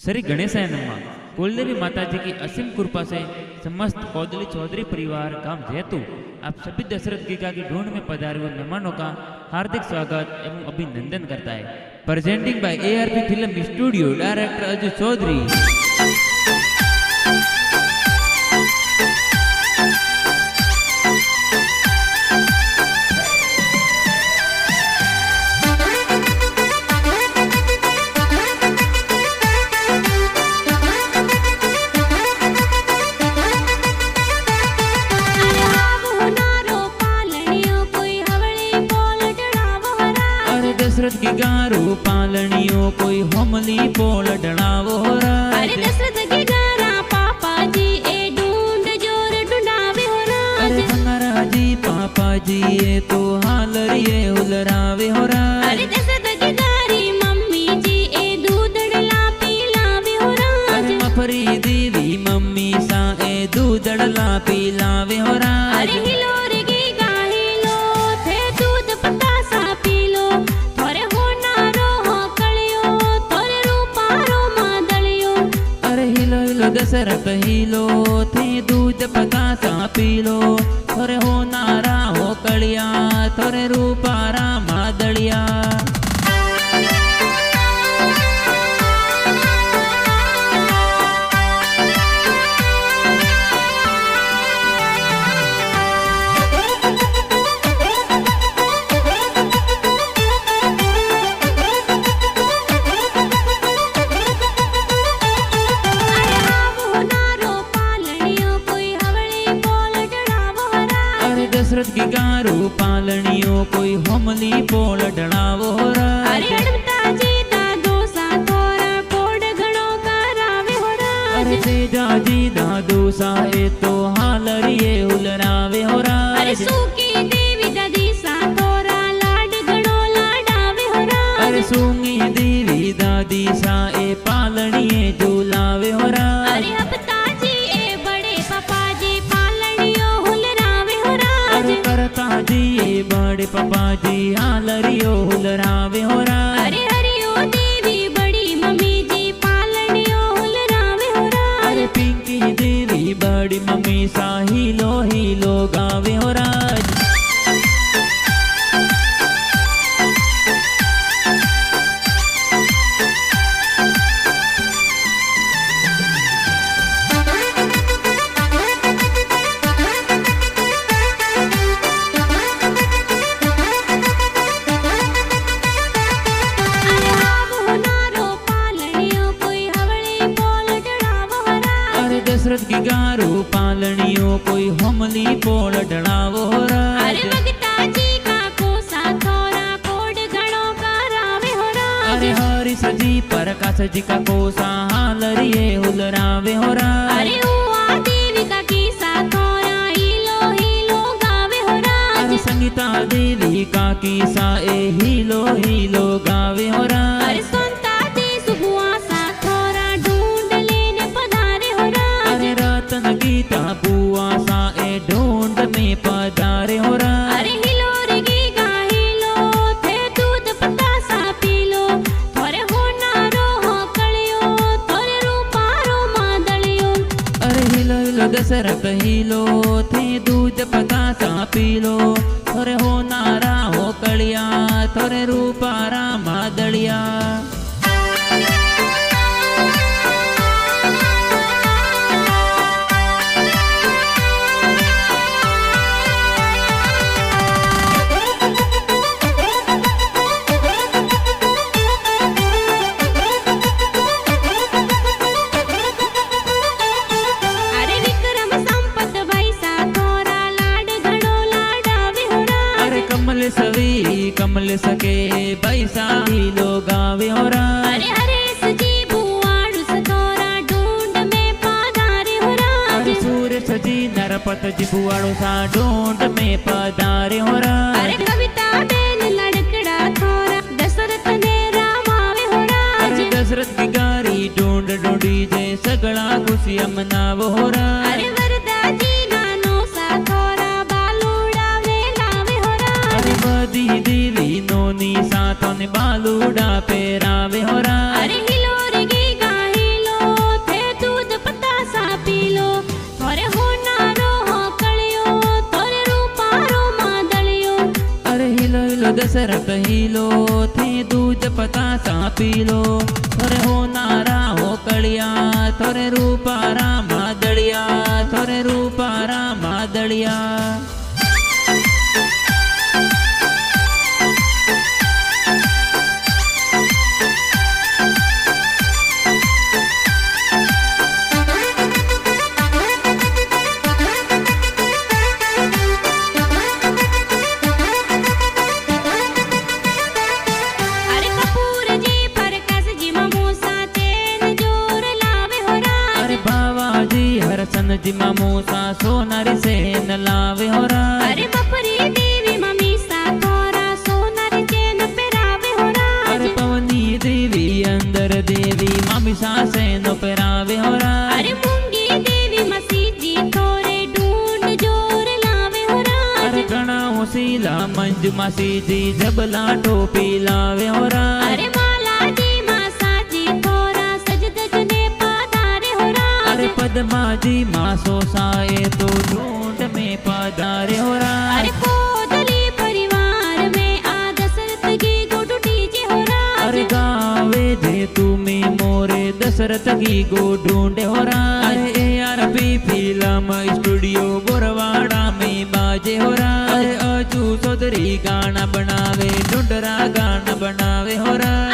श्री गणेशाय नमः। कुलदेवी माता जी की असीम कृपा से समस्त कौदली चौधरी परिवार गांव जैतू आप सभी दशरथ गीगा की ढूंढ में पधारे हुए मेहमानों का हार्दिक स्वागत एवं अभिनंदन करता है। Presenting by ARP film studio, director Ajay Chaudhary. Dasharath की गारू पालनियों कोई होमली पोल डणावो रा। अरे दशरथ की गारा पापा जी ए ढूंढ जोर ढूंढावे हो रा। अरे भंगारा जी पापा जी ए तो हालरिए उलरावे हो रा। अरे दशरथ की गारी मम्मी जी ए दूध डला पिलावे हो रा। अरे मफरी देवी मम्मी सा ए दूध डला पिलावे हो रा। अरे हिलो रे की गाही लो थे दूध पता सा पी लो। थोरे होना रो हो कलियो थोरे रूपारो मादलियो। अरे हिलो हिलो दशरथ हिलो थे दूध पका सा पी लो। थोरे हो नारा हो कलिया थोरे रूपारा मादलिया। दशरथ की गारू पालनियों कोई होमली पोल डणावो रा। अरे अड़मता जी दादो सा थोरा कोड घणो करावे हो रा। अरे तेजा जी दादू सा ए तो हालरिए उलरावे हो रा। अरे सूकी देवी दादी सा थोरा लाड घणो लाडावे हो रा। अरे सूंगी देवी दादी सा ए पालनिए झूलावे हो रा। अरे हपता जी ए बड़े पापा जी पालनियो हुलरावे हो रा। अरे करता जी ए बड़े पापा जी हालरियो उलरावे हो रा। अरे हरियो देवी बड़ी मम्मी जी पालनियो हुलरावे हो रा। अरे पिंकी देवी बड़ी मम्मी सा हीलो हीलो गावे हो रा। दशरथ की गारू पालनियों कोई होमली पोल डणावो रा। अरे भगता जी का कोसा थोरा कोड घणो करावे हो रा। अरे हरि सजी प्रकाश जी का कोसा हालरिए उलरावे हो रा। अरे हुआ देवी का किसा थोरा हीलो हीलो गावे हो रा। अरे संगीता देवी का किसा ए हीलो हीलो गावे हो रा। अरे संता दी सुबुआ सा थोरा ढूंढ लेने पधारे हो रा। अरे रतन गीता बुआ सा ए ढूंढ में पधारे हो रा। अरे हिलो रे की गाही लो थे दूध पता सा पी लो। थोरे होना रो हो कलियो थोरे रूपारो मादलियो। अरे हिलो हिलो दशरथ हिलो थे दूध पका सा पी लो। थोरे हो नारा हो कलिया थोरे रूपारा मादलिया। अरे विक्रम संपत वैसा थोरा लाड घणो लाडावे हो रा। अरे कमल सवी कमल सके बैसा हीलो गावे हो रा। अरे हरेश जी बुआड़ू से थोरा ढूंढ में पधारे हो रा। अरे सूरज जी नरपत जी बुआड़ो सा ढूंढ में पधारे हो रा। अरे कविता बेन लड़कड़ा थोरा दशरथ ने रामावे हो रा। अरे दशरथ की गारी ढूंढ ढूंढी जे सगड़ा खुशियां मनावो हो रा। अरे वरदा जी नानो सा थोरा बालूड़ा वेलावे हो रा। अरे बदी देवी नोनी साथों ने बालूड़ा पेरावे हो रा। अरे हिलो रे की गाही दशरथ हीलो थे दूध पतासा पीलो थोरे हो नारा हो कड़िया थोरे रूपारा मादड़िया थोरे रूपारा मादड़िया। अरे कपूर जी फरकस जी ममूसा चैन जोर लावे हो राज। अरे बाबाजी हरसन जी मामूसा सोनारी सेन लावे हो राज। अरे बपरी देवी ममीसा थोरा सोनारी चैन पेरावे हो राज। अरे पवनी देवी अंदर देवी मामिसा सेन पेरावे हो राज। अरे मूंगी देवी मसी जी थोरे ढूंढ जोर लावे हो राज। अरे कणा होसीला मंजू मासी जी जबला टोपी लावे हो राज। अरे माला जी मासा जी थोरा सज धज ने पधारे हो राज। अरे पद्मा जी मासो साए तो ढूंढ में पधारे हो राज। अरे कोदली परिवार में आ दशरथ की गोडूटी जी हो राज। अरे गावे जे तुम्हें मोरे दशरथ की गो ढूंढे हो राज। अरे ARP फिल्म स्टूडियो बोरवाड़ा में बाजे हो राज। अरे अजू चौधरी गाना बनावे ढूंढरा गाना बनावे हो राज।